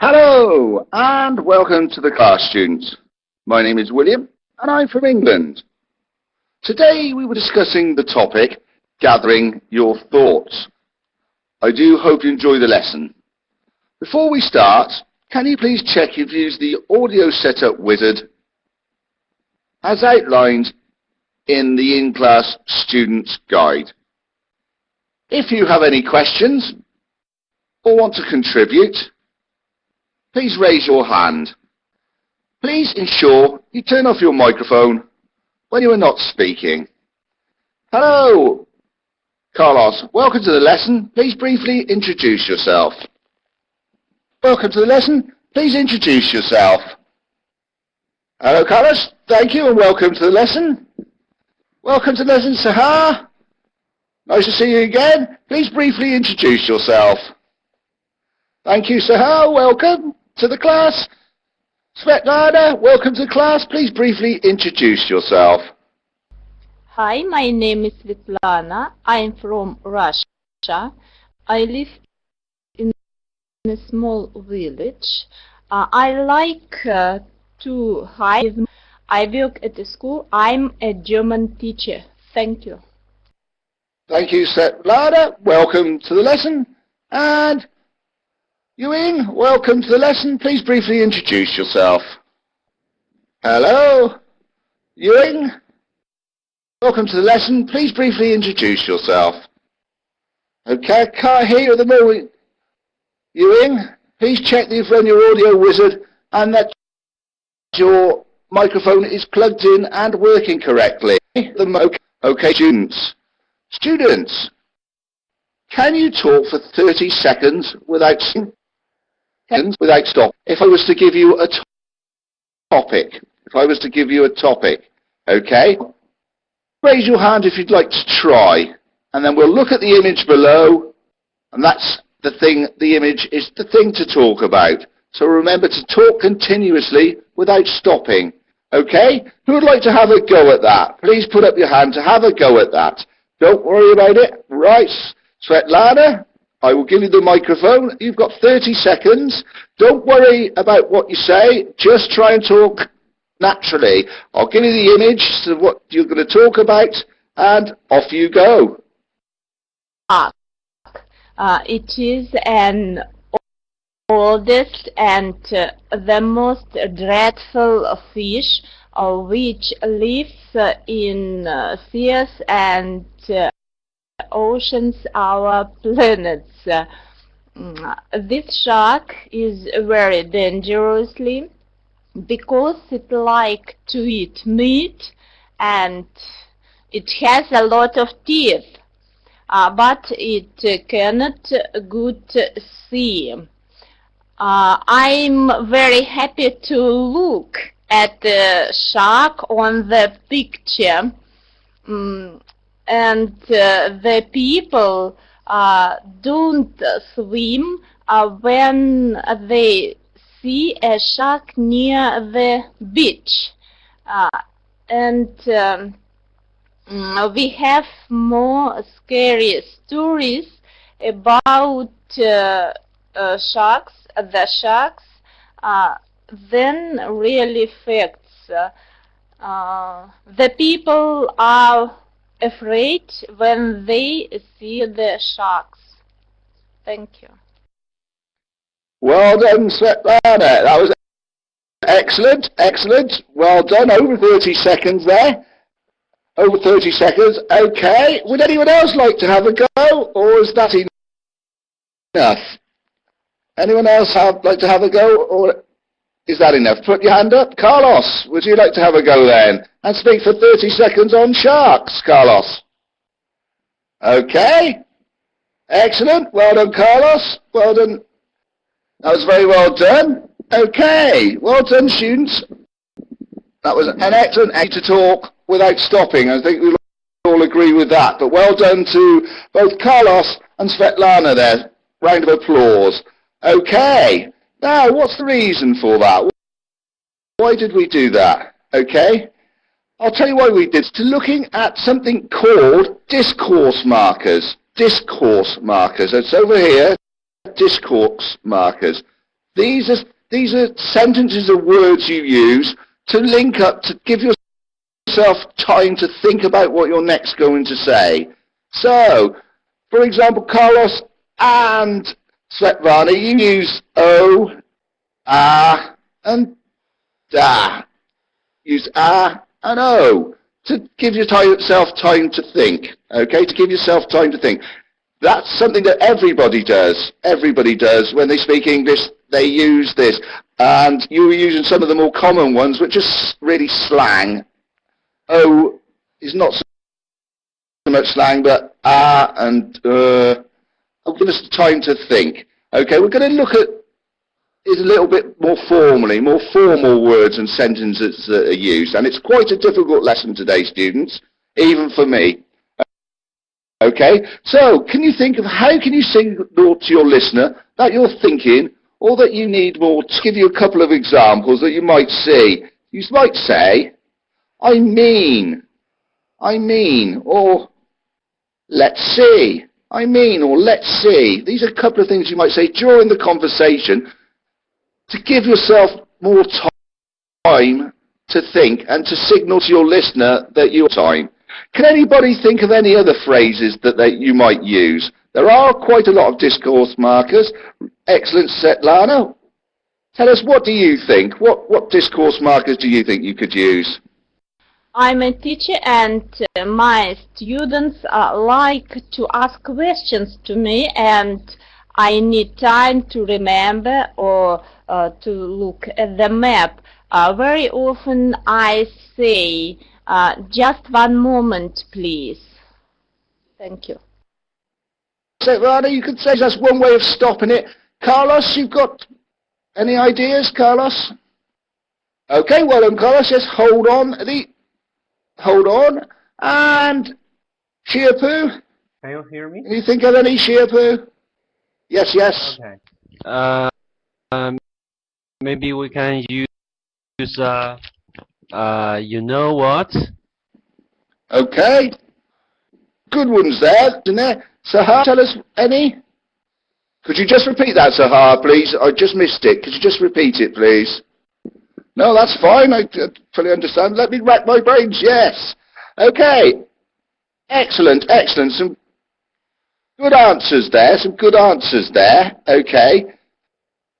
Hello and welcome to the class, students. My name is William and I'm from England. Today we were discussing the topic, gathering your thoughts. I do hope you enjoy the lesson. Before we start, can you please check you've used the audio setup wizard as outlined in the in-class students guide. If you have any questions or want to contribute, please raise your hand. Please ensure you turn off your microphone when you are not speaking. Hello, Carlos. Welcome to the lesson. Please briefly introduce yourself. Welcome to the lesson. Please introduce yourself. Hello, Carlos. Thank you and welcome to the lesson. Welcome to the lesson, Sahar. Nice to see you again. Please briefly introduce yourself. Thank you, Sahar. Welcome to the class. Svetlana, welcome to the class. Please briefly introduce yourself. Hi, my name is Svetlana. I'm from Russia. I live in a small village. I like to hike. I work at a school. I'm a German teacher. Thank you. Thank you, Svetlana. Welcome to the lesson. And Ewing, welcome to the lesson. Please briefly introduce yourself. Hello, Ewing. Welcome to the lesson. Please briefly introduce yourself. Okay, I can't hear you at the moment. Ewing, please check that you've run your audio wizard and that your microphone is plugged in and working correctly. Okay, students. Students, can you talk for 30 seconds without stop? If I was to give you a topic, okay? Raise your hand if you'd like to try, and then we'll look at the image below, and that's the thing, the image is the thing to talk about. So remember to talk continuously without stopping, okay? Who would like to have a go at that? Please put up your hand to have a go at that. Don't worry about it. Right, Svetlana, I will give you the microphone. You've got 30 seconds. Don't worry about what you say. Just try and talk naturally. I'll give you the image of what you're going to talk about, and off you go. It is an oldest and the most dreadful fish which lives in seas and oceans, our planets. This shark is very dangerously because it likes to eat meat and it has a lot of teeth, but it cannot good see. I'm very happy to look at the shark on the picture, and the people don't swim when they see a shark near the beach, and we have more scary stories about sharks, than really facts. The people are afraid when they see the sharks. Thank you. Well done, Svetlana. That was excellent, excellent. Well done. Over 30 seconds there. Over 30 seconds. Okay. Would anyone else like to have a go, or is that enough? Anyone else like to have a go, or is that enough? Put your hand up. Carlos, would you like to have a go then? And speak for 30 seconds on sharks, Carlos. Okay. Excellent. Well done, Carlos. Well done. That was very well done. Okay. Well done, students. That was an excellent way to talk without stopping. I think we'll all agree with that. But well done to both Carlos and Svetlana there. Round of applause. Okay. Now, what's the reason for that? Why did we do that? Okay. I'll tell you why we did. To looking at something called discourse markers. Discourse markers. It's over here. Discourse markers. These are sentences or words you use to link up, to give yourself time to think about what you're next going to say. So, for example, Carlos and Svetlana, you use O, and da. Use and O to give yourself time to think, okay? To give yourself time to think. That's something that everybody does. Everybody does. When they speak English, they use this. And you were using some of the more common ones, which is really slang. O is not so much slang, but and I'll give us time to think. Okay, we're going to look at it a little bit more formally, more formal words and sentences that are used. And it's quite a difficult lesson today, students, even for me. Okay, so can you think of how can you signal to your listener that you're thinking or that you need more? To give you a couple of examples that you might see. You might say, I mean, or let's see. I mean, or let's see. These are a couple of things you might say during the conversation to give yourself more time to think and to signal to your listener that you're time. Can anybody think of any other phrases that you might use? There are quite a lot of discourse markers. Excellent, Svetlana. Tell us, what do you think? What discourse markers do you think you could use? I'm a teacher and my students like to ask questions to me, and I need time to remember or to look at the map. Very often I say, just one moment, please. Thank you. Svetlana, you could say that's one way of stopping it. Carlos, you've got any ideas, Carlos? Okay, well then, Carlos, just hold on. Hold on. And Shiapu? Can you hear me? Can you think of any, Shiapu? Yes, yes. Okay. Maybe we can use, you know what? Okay. Good ones there, isn't there? Sahar, tell us any? Could you just repeat that, Sahar, please? I just missed it. Could you just repeat it, please? No, that's fine. I fully understand. Let me rack my brains. Yes. Okay. Excellent, excellent. Some good answers there. Some good answers there. Okay.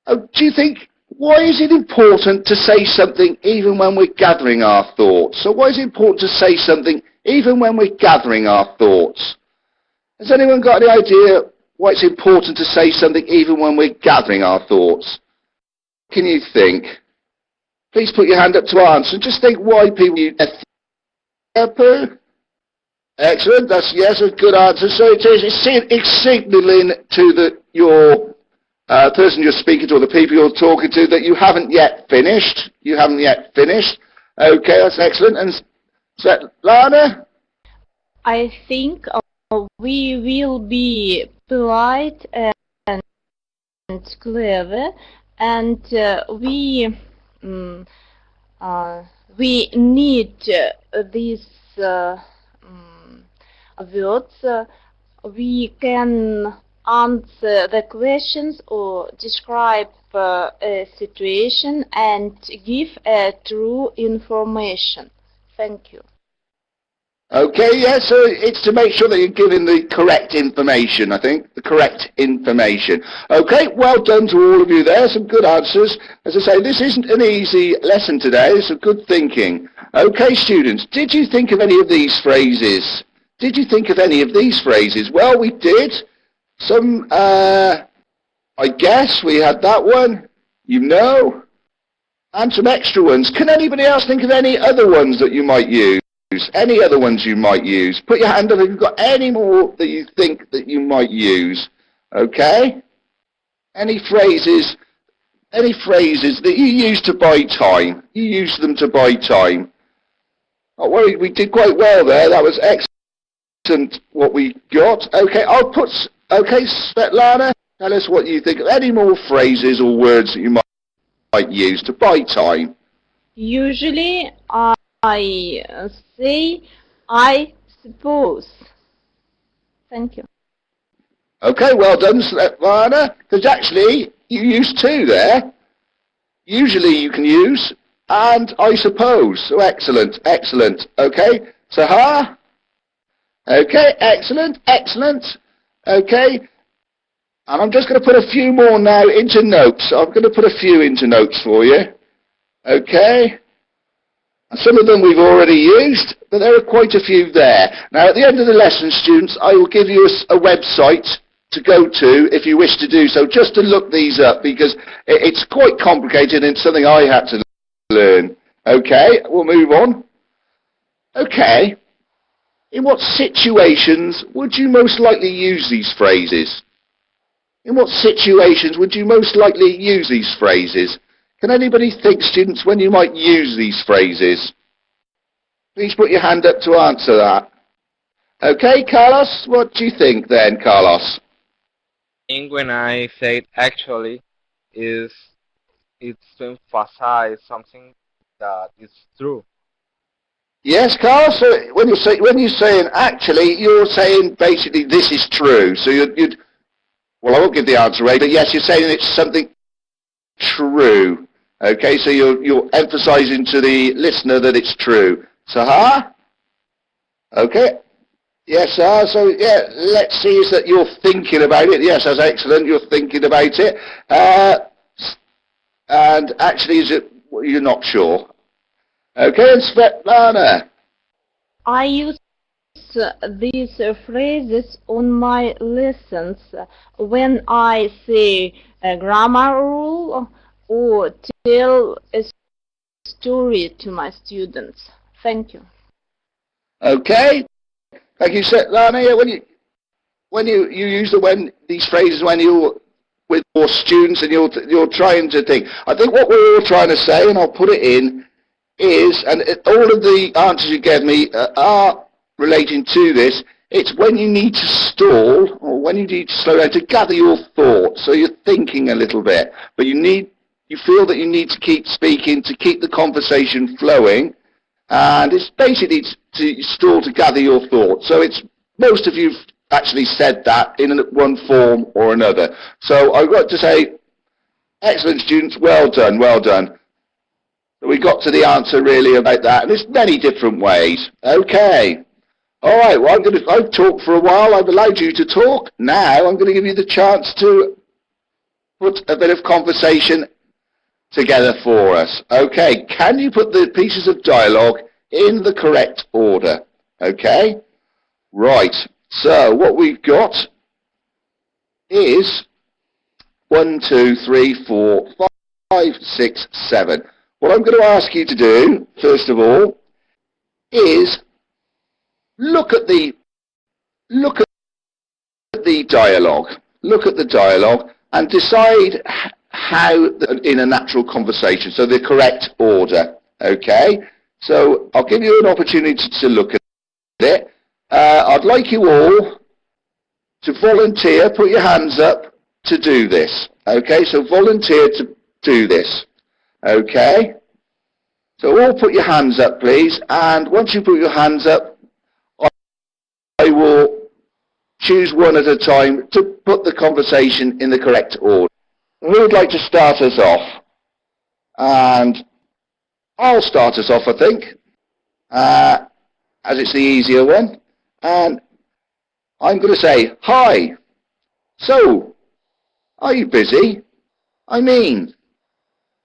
Do you think, why is it important to say something even when we're gathering our thoughts? So why is it important to say something even when we're gathering our thoughts? Has anyone got any idea why it's important to say something even when we're gathering our thoughts? Can you think? Please put your hand up to answer. Just think why people use excellent. That's yes, a good answer. So it's signalling to your person you're speaking to or the people you're talking to that you haven't yet finished. You haven't yet finished. Okay, that's excellent. And Svetlana? I think we will be polite and clever, and we need these words. We can answer the questions or describe a situation and give true information. Thank you. Okay, yeah, so it's to make sure that you're giving the correct information, I think, the correct information. Okay, well done to all of you there, some good answers. As I say, this isn't an easy lesson today, it's some good thinking. Okay, students, did you think of any of these phrases? Did you think of any of these phrases? Well, we did. Some, I guess we had that one, you know, and some extra ones. Can anybody else think of any other ones that you might use? Any other ones you might use? Put your hand up if you've got any more that you think that you might use. Okay? Any phrases that you use to buy time? You use them to buy time. Not worried, we did quite well there. That was excellent what we got. Okay, okay, Svetlana, tell us what you think of any more phrases or words that you might use to buy time. Usually I say, I suppose. Thank you. Okay, well done, Svetlana. Because actually, you used to there. Usually you can use, and I suppose. So excellent, excellent. Okay, so ha. Okay, excellent, excellent. Okay, and I'm just going to put a few more now into notes. I'm going to put a few into notes for you. Okay. Some of them we've already used, but there are quite a few there. Now, at the end of the lesson, students, I will give you a website to go to if you wish to do so, just to look these up, because it's quite complicated and it's something I had to learn. Okay, we'll move on. Okay, in what situations would you most likely use these phrases? In what situations would you most likely use these phrases? Can anybody think, students, when you might use these phrases? Please put your hand up to answer that. Okay, Carlos, what do you think then, Carlos? I think when I say actually is it's to emphasize something that is true. Yes, Carlos. So when you're saying actually, you're saying basically this is true. So you'd well, I won't give the answer, Ray, but yes, you're saying it's something true. Okay, so you're emphasizing to the listener that it's true. Sahar? Okay. Yes, sir. So, yeah, let's see is that you're thinking about it. Yes, that's excellent. You're thinking about it. And actually, is it, well, you're not sure. Okay, and Svetlana? I use these phrases on my lessons when I say a grammar rule or tell a story to my students. Thank you. Okay. Thank you, Svetlana. Yeah, when you use these phrases when you're with your students and you're trying to think. I think what we're all trying to say, and I'll put it in, is, and all of the answers you gave me are relating to this. It's when you need to stall or when you need to slow down to gather your thoughts. So you're thinking a little bit, but you feel that you need to keep speaking to keep the conversation flowing, and it's basically to stall to gather your thoughts. So it's most of you've actually said that in one form or another. So I've got to say, excellent students, well done, well done. We got to the answer really about that, and there's many different ways. Okay. All right, well, I've talked for a while. I've allowed you to talk. Now I'm going to give you the chance to put a bit of conversation together for us. Okay, can you put the pieces of dialogue in the correct order? Okay, right. So what we've got is 1, 2, 3, 4, 5, 6, 7. What I'm going to ask you to do, first of all, is look at the dialogue. Look at the dialogue and decide how in a natural conversation. So the correct order. Okay. So I'll give you an opportunity to look at it. I'd like you all to volunteer. Put your hands up to do this. Okay. So volunteer to do this. Okay. So all put your hands up, please. And once you put your hands up, I will choose one at a time to put the conversation in the correct order. Who would like to start us off? And I'll start us off, I think, as it's the easier one. And I'm going to say, hi. So, are you busy? I mean,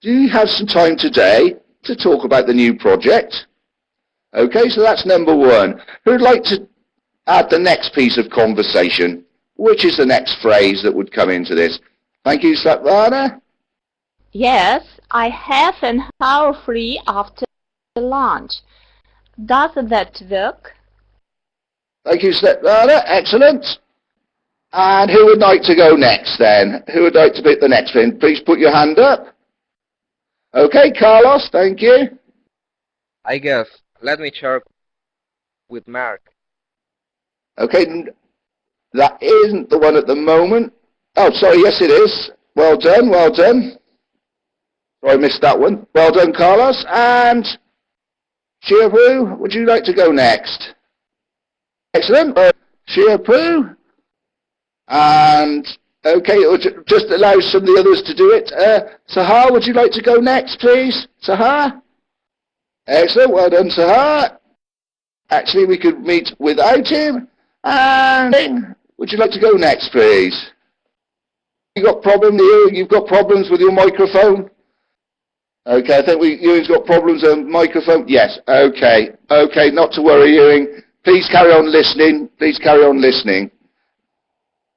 do you have some time today to talk about the new project? Okay, so that's number one. Who'd like to add the next piece of conversation? Which is the next phrase that would come into this? Thank you, Svetlana. Yes, I have an hour free after lunch. Does that work? Thank you, Svetlana. Excellent. And who would like to go next then? Who would like to pick the next thing? Please put your hand up. Okay, Carlos, thank you. I guess. Let me check with Mark. Okay, that isn't the one at the moment. Oh, sorry, yes it is. Well done, well done. Sorry, I missed that one. Well done, Carlos. And Shiapu, would you like to go next? Excellent. Shiapu. And Okay, or just allow some of the others to do it. Sahar, would you like to go next, please? Sahar? Excellent, well done, Sahar. Actually, we could meet without him. And would you like to go next, please? You got problem here? You've got problems with your microphone? Okay, I think Ewing's got problems with the microphone. Yes, okay. Okay, not to worry, Ewing. Please carry on listening. Please carry on listening.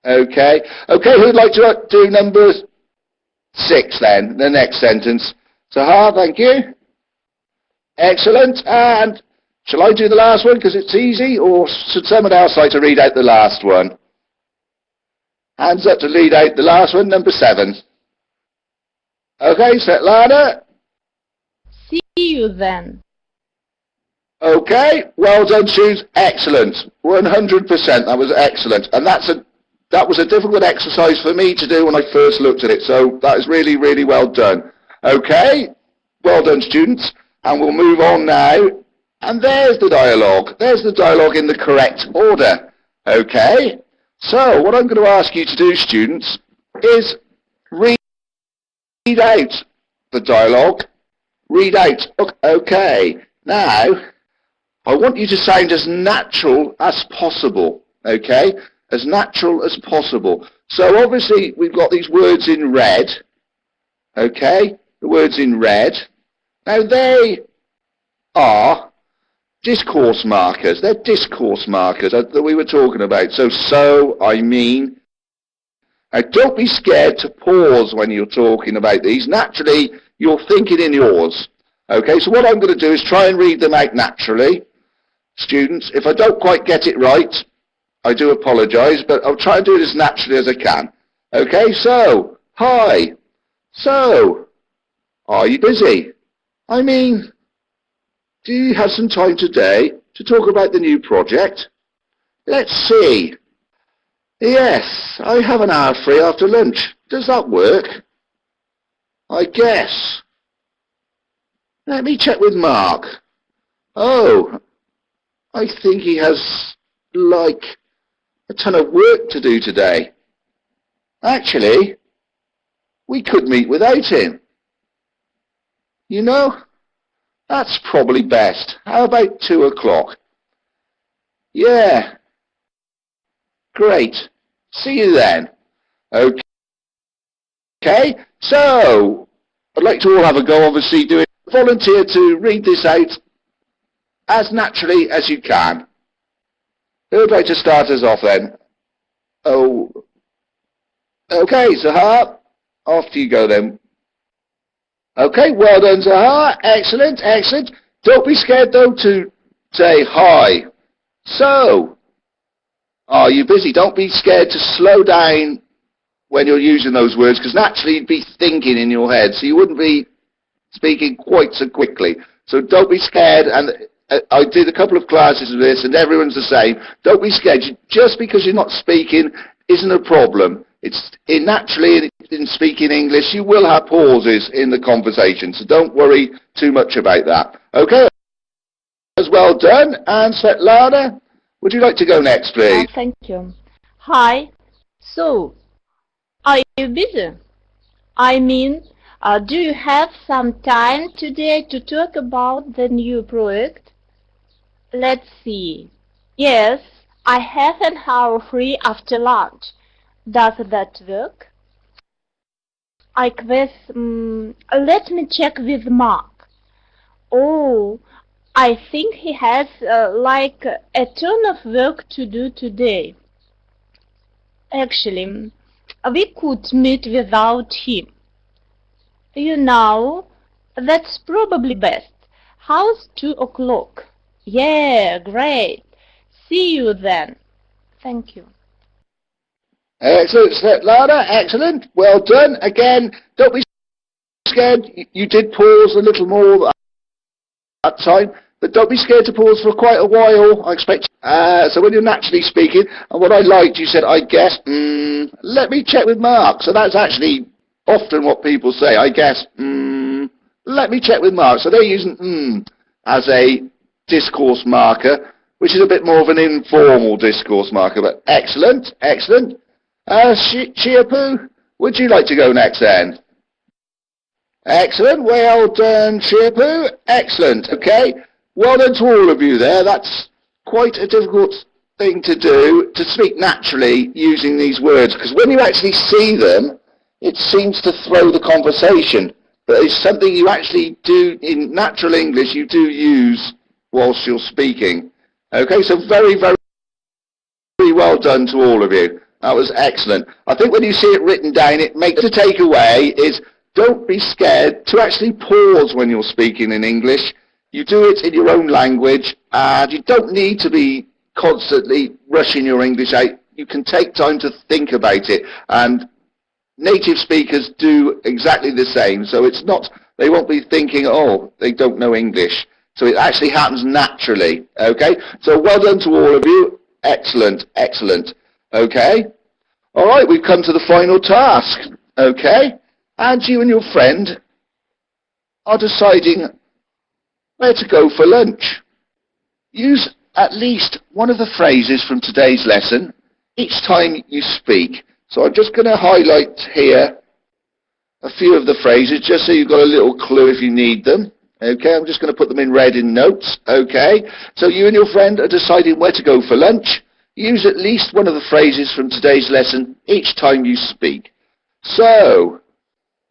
Okay. Okay, who'd like to do number 6 then, the next sentence? Sahar, thank you. Excellent. And shall I do the last one because it's easy, or should someone else like to read out the last one? Hands up to read out the last one, number 7. Okay, Svetlana. See you then. Okay, well done, Shoes. Excellent. 100%. That was excellent. And that was a difficult exercise for me to do when I first looked at it. So that is really, really well done. Okay, well done, students. And we'll move on now. And there's the dialogue. There's the dialogue in the correct order. Okay, so what I'm going to ask you to do, students, is read out the dialogue. Read out. Okay, now I want you to sound as natural as possible. Okay, as natural as possible. So obviously we've got these words in red. Okay, the words in red. Now they are discourse markers. They're discourse markers that we were talking about. So, I mean. Now don't be scared to pause when you're talking about these. Naturally, you're thinking in yours. Okay, so what I'm going to do is try and read them out naturally. Students, if I don't quite get it right, I do apologise, but I'll try and do it as naturally as I can. Okay, so, hi. So, are you busy? I mean, do you have some time today to talk about the new project? Let's see. Yes, I have an hour free after lunch. Does that work? I guess. Let me check with Mark. Oh, I think he has, like, a ton of work to do today. Actually, we could meet without him. You know, that's probably best. How about 2 o'clock? Yeah. Great. See you then. Okay, so I'd like to all have a go, obviously, do it. Volunteer to read this out as naturally as you can. Who would like to start us off then? Oh, okay, Zahar, off you go then. Okay, well done, Zahar. Excellent, excellent. Don't be scared, though, to say hi. So, are you busy? Don't be scared to slow down when you're using those words, because naturally you'd be thinking in your head, so you wouldn't be speaking quite so quickly. So don't be scared, and I did a couple of classes of this, and everyone's the same. Don't be scared. Just because you're not speaking isn't a problem. It's naturally in speaking English, you will have pauses in the conversation, so don't worry too much about that. Okay, as well done. And Svetlana, would you like to go next, please? Thank you. Hi. So, are you busy? I mean, do you have some time today to talk about the new project? Let's see. Yes, I have an hour free after lunch. Does that work? I guess, let me check with Mark. Oh, I think he has like a ton of work to do today. Actually, we could meet without him. You know, that's probably best. How's 2 o'clock? Yeah, great. See you then. Thank you. Excellent, Svetlana. Excellent. Well done. Again, don't be scared. You did pause a little more that time, but don't be scared to pause for quite a while, I expect. So when you're naturally speaking, and what I liked, you said, I guess, let me check with Mark. So that's actually often what people say, I guess, let me check with Mark. So they're using as a discourse marker, which is a bit more of an informal discourse marker, but excellent, excellent. Chiapu, would you like to go next then? Excellent. Well done, Chiapu. Excellent. Okay. Well done to all of you there. That's quite a difficult thing to do, to speak naturally using these words, because when you actually see them, it seems to throw the conversation. But it's something you actually do in natural English, you do use whilst you're speaking. Okay, so very, very well done to all of you. That was excellent. I think when you see it written down, it makes the takeaway is don't be scared to actually pause when you're speaking in English. You do it in your own language, and you don't need to be constantly rushing your English out. You can take time to think about it, and native speakers do exactly the same. So it's not, they won't be thinking, oh, they don't know English. So it actually happens naturally, okay? So well done to all of you. Excellent, excellent. Okay? All right, we've come to the final task, okay? And you and your friend are deciding where to go for lunch. Use at least one of the phrases from today's lesson each time you speak. So I'm just going to highlight here a few of the phrases just so you've got a little clue if you need them. Okay, I'm just going to put them in red in notes. Okay, so you and your friend are deciding where to go for lunch. Use at least one of the phrases from today's lesson each time you speak. So,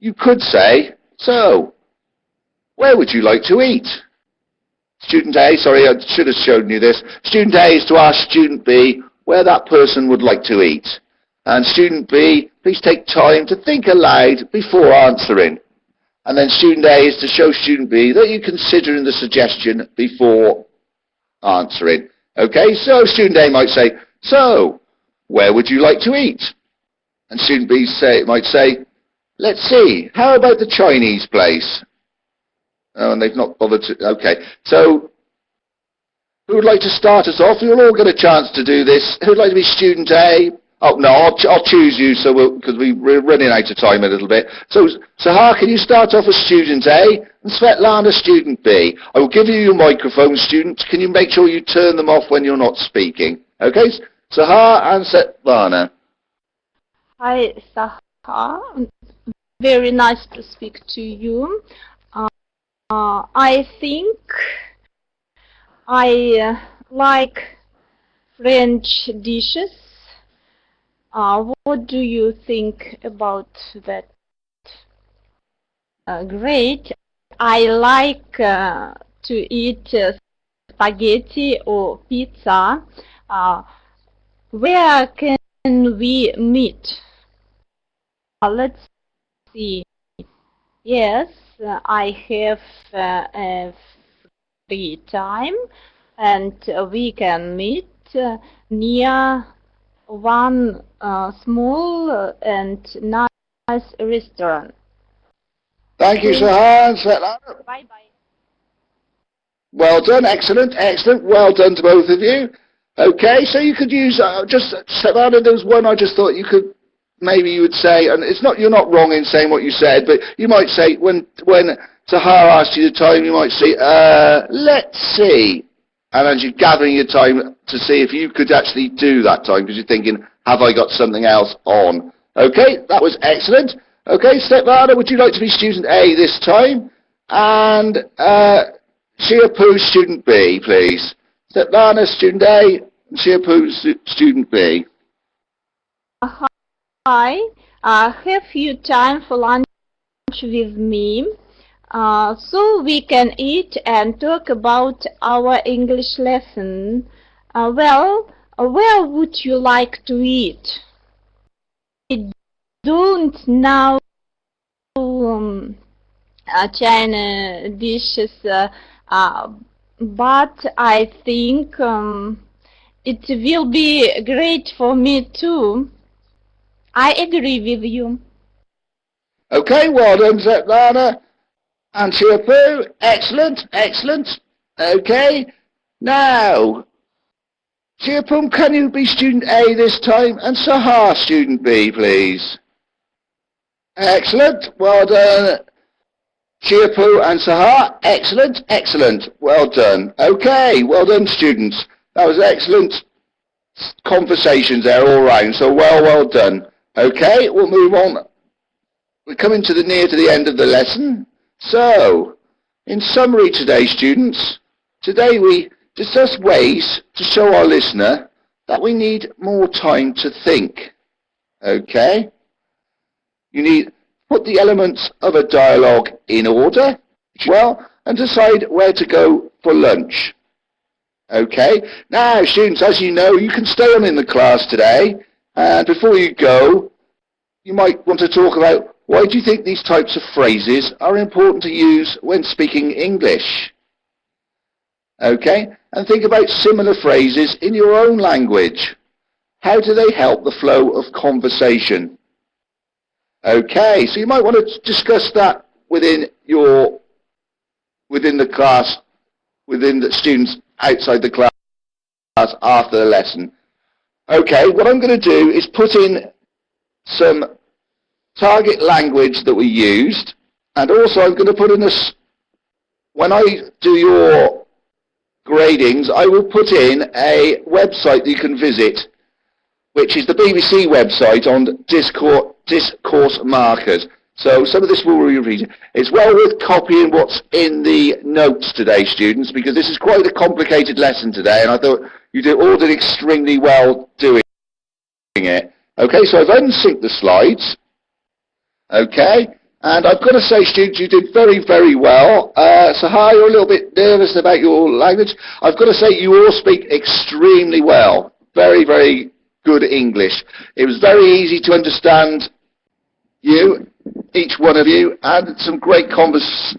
you could say, so, where would you like to eat? Student A, sorry, I should have shown you this. Student A is to ask Student B where that person would like to eat. And Student B, please take time to think aloud before answering. And then Student A is to show Student B that you're considering the suggestion before answering. Okay, so Student A might say, so, where would you like to eat? And Student B might say, let's see, how about the Chinese place? Oh, and they've not bothered to, okay. So, who would like to start us off? You'll all get a chance to do this. Who would like to be Student A? Oh, no, I'll choose you, so because we're running out of time a little bit. So, Sahar, can you start off as Student A? And Svetlana, Student B. I will give you your microphone, students. Can you make sure you turn them off when you're not speaking? Okay, Sahar and Svetlana. Hi, Sahar. Very nice to speak to you. I think I like French dishes. What do you think about that? Great. I like to eat spaghetti or pizza. Where can we meet? Let's see. Yes, I have a free time, and we can meet near one small and nice restaurant. Thank you, Sahar and Svetlana. Bye-bye. Well done, excellent, excellent. Well done to both of you. Okay, so you could use, just, Svetlana, there was one I just thought you could, maybe you would say, and it's not, you're not wrong in saying what you said, but you might say, when Sahar asked you the time, you might say, let's see. And as you're gathering your time to see if you could actually do that time, because you're thinking, have I got something else on? Okay, that was excellent. Okay, Svetlana, would you like to be Student A this time? And Chiapu, Student B, please. Svetlana, Student A, and Chiapu, Student B. Hi, have you time for lunch with me? So we can eat and talk about our English lesson. Well, where would you like to eat? I don't know China dishes, but I think it will be great for me too. I agree with you. Okay, well done, Svetlana. And Chiapu, excellent, excellent. Okay, now, Chiapu, can you be Student A this time? And Sahar, Student B, please. Excellent, well done. Chiapu and Sahar, excellent, excellent. Well done. Okay, well done, students. That was excellent. conversations there all round, so well done. Okay, we'll move on. We're coming to near to the end of the lesson. So, in summary today, students, today we discuss ways to show our listener that we need more time to think. Okay? You need to put the elements of a dialogue in order, well, and decide where to go for lunch. Okay? Now, students, as you know, you can stay on in the class today, and before you go, you might want to talk about why do you think these types of phrases are important to use when speaking English? Okay? And think about similar phrases in your own language. How do they help the flow of conversation? Okay, so you might want to discuss that within the class, within the students outside the class after the lesson. Okay, what I'm going to do is put in some target language that we used, and also I'm going to put in this, when I do your gradings, I will put in a website that you can visit, which is the BBC website on discourse markers. So some of this will be repeated. It's well worth copying what's in the notes today, students, because this is quite a complicated lesson today, and I thought you all did extremely well doing it. Okay, so I've unsynced the slides. Okay, and I've got to say, students, you did very well. So hi, you're a little bit nervous about your language. I've got to say, you all speak extremely well. Very good English. It was very easy to understand you, each one of you, and some great conversations.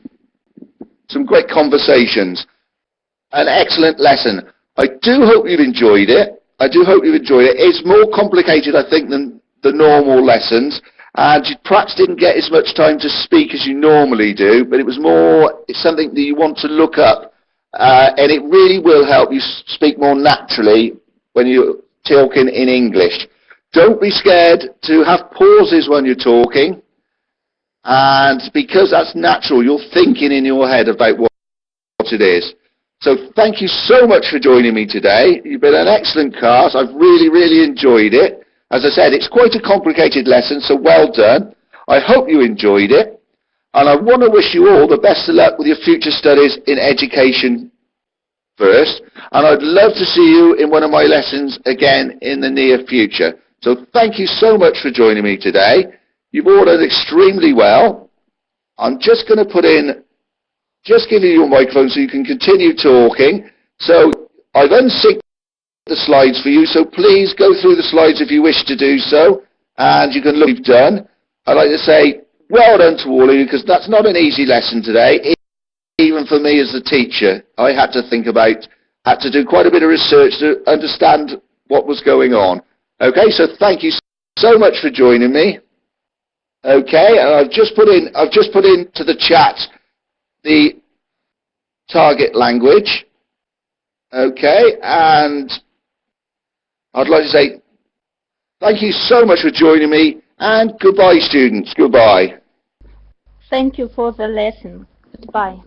An excellent lesson. I do hope you've enjoyed it. It's more complicated, I think, than the normal lessons, and you perhaps didn't get as much time to speak as you normally do, but it's something that you want to look up, and it really will help you speak more naturally when you're talking in English. Don't be scared to have pauses when you're talking, and because that's natural, you're thinking in your head about what it is. So thank you so much for joining me today. You've been an excellent class. I've really enjoyed it. As I said, it's quite a complicated lesson, so well done. I hope you enjoyed it, and I want to wish you all the best of luck with your future studies in education first, and I'd love to see you in one of my lessons again in the near future. So thank you so much for joining me today. You've all done extremely well. I'm just going to give you your microphone so you can continue talking. So I've unsynced the slides for you, so please go through the slides if you wish to do so, and you can look what you've done. I'd like to say well done to all of you, because that's not an easy lesson today. Even for me as a teacher, I had to do quite a bit of research to understand what was going on. Okay, so thank you so much for joining me. Okay, and I've just put into the chat the target language. Okay, and I'd like to say thank you so much for joining me, and goodbye, students. Goodbye. Thank you for the lesson. Goodbye.